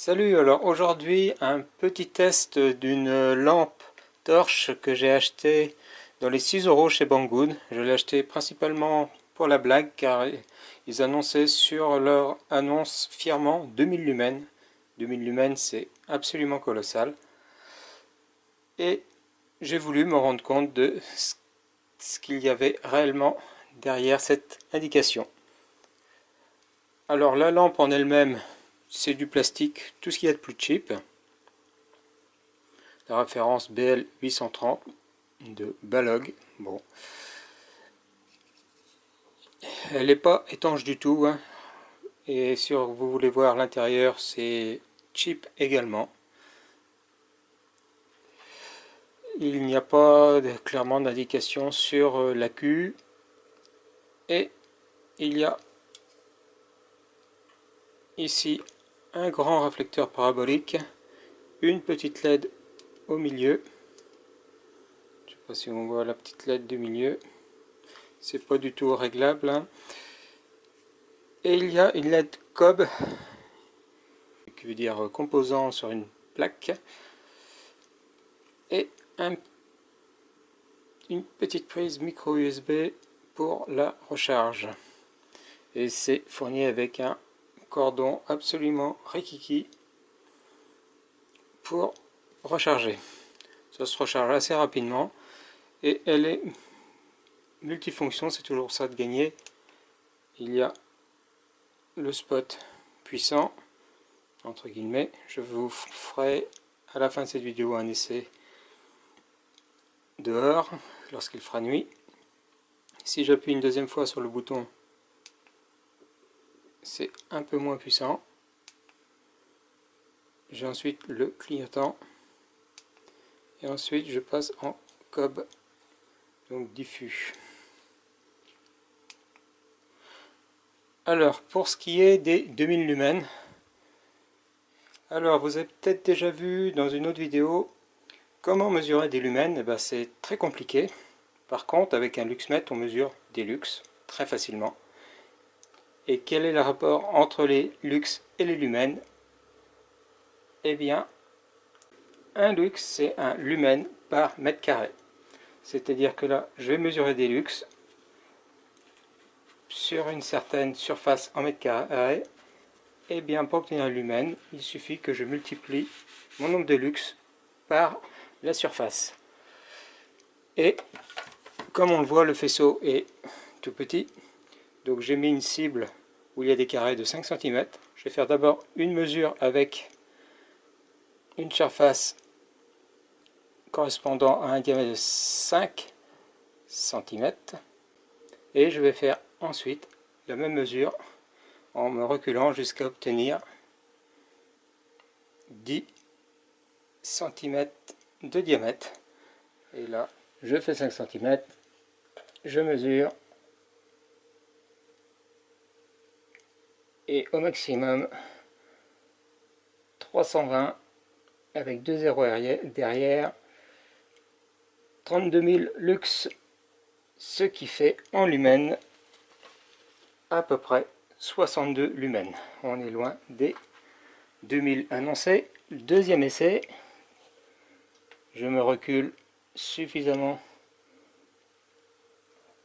Salut, alors aujourd'hui un petit test d'une lampe torche que j'ai achetée dans les 6 € chez Banggood. Je l'ai acheté principalement pour la blague car ils annonçaient sur leur annonce fièrement 2000 lumens. 2000 lumens, c'est absolument colossal. Et j'ai voulu me rendre compte de ce qu'il y avait réellement derrière cette indication. Alors la lampe en elle-même, c'est du plastique, tout ce qu'il y a de plus cheap. La référence BL 830 de Balog. Bon, elle n'est pas étanche du tout, hein. Et si vous voulez voir l'intérieur, c'est cheap également. Il n'y a pas clairement d'indication sur l'accu. Et il y a ici un grand réflecteur parabolique, une petite LED au milieu. Je ne sais pas si on voit la petite LED du milieu. C'est pas du tout réglable, hein. Et il y a une LED cob, qui veut dire composant sur une plaque, et une petite prise micro USB pour la recharge. Et c'est fourni avec un cordon absolument rikiki pour recharger. Ça se recharge assez rapidement et elle est multifonction, c'est toujours ça de gagner. Il y a le spot puissant, entre guillemets. Je vous ferai à la fin de cette vidéo un essai dehors lorsqu'il fera nuit. Si j'appuie une deuxième fois sur le bouton, c'est un peu moins puissant. J'ai ensuite le clignotant et ensuite je passe en cob, donc diffus. Alors pour ce qui est des 2000 lumens, alors vous avez peut-être déjà vu dans une autre vidéo comment mesurer des lumens. C'est très compliqué. Par contre avec un luxmètre on mesure des lux très facilement. Et quel est le rapport entre les lux et les lumens? Eh bien, un lux c'est un lumen par mètre carré. C'est-à-dire que là, je vais mesurer des lux sur une certaine surface en mètre carré. Et bien, pour obtenir un lumen, il suffit que je multiplie mon nombre de lux par la surface. Et comme on le voit, le faisceau est tout petit. Donc j'ai mis une cible où il y a des carrés de 5 cm. Je vais faire d'abord une mesure avec une surface correspondant à un diamètre de 5 cm. Et je vais faire ensuite la même mesure en me reculant jusqu'à obtenir 10 cm de diamètre. Et là, je fais 5 cm, je mesure, et au maximum 320 avec 2 zéros derrière, 32 000 lux, ce qui fait en lumens à peu près 62 lumens. On est loin des 2000 annoncés. Deuxième essai, je me recule suffisamment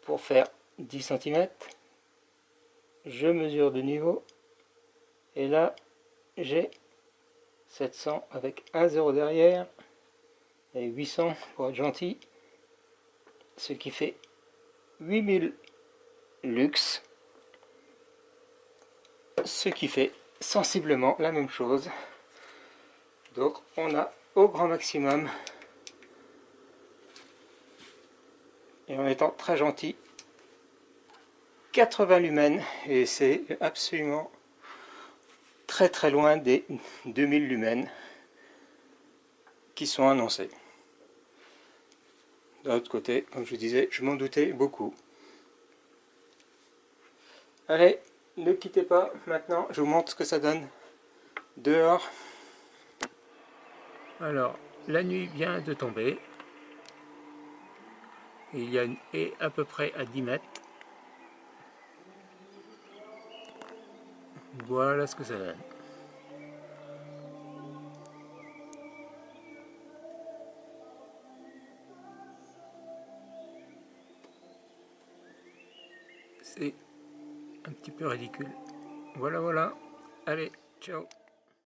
pour faire 10 cm. Je mesure de niveau et là j'ai 700 avec un zéro derrière et 800 pour être gentil, ce qui fait 8000 lux, ce qui fait sensiblement la même chose. Donc on a au grand maximum, et en étant très gentil, 80 lumens, et c'est absolument très loin des 2000 lumens qui sont annoncés. D'un autre côté, comme je vous disais, je m'en doutais beaucoup. Allez, ne quittez pas, maintenant je vous montre ce que ça donne dehors. Alors, la nuit vient de tomber. Il y a une haie à peu près à 10 mètres. Voilà ce que ça donne. c'est un petit peu ridicule. Voilà, voilà. Allez, ciao.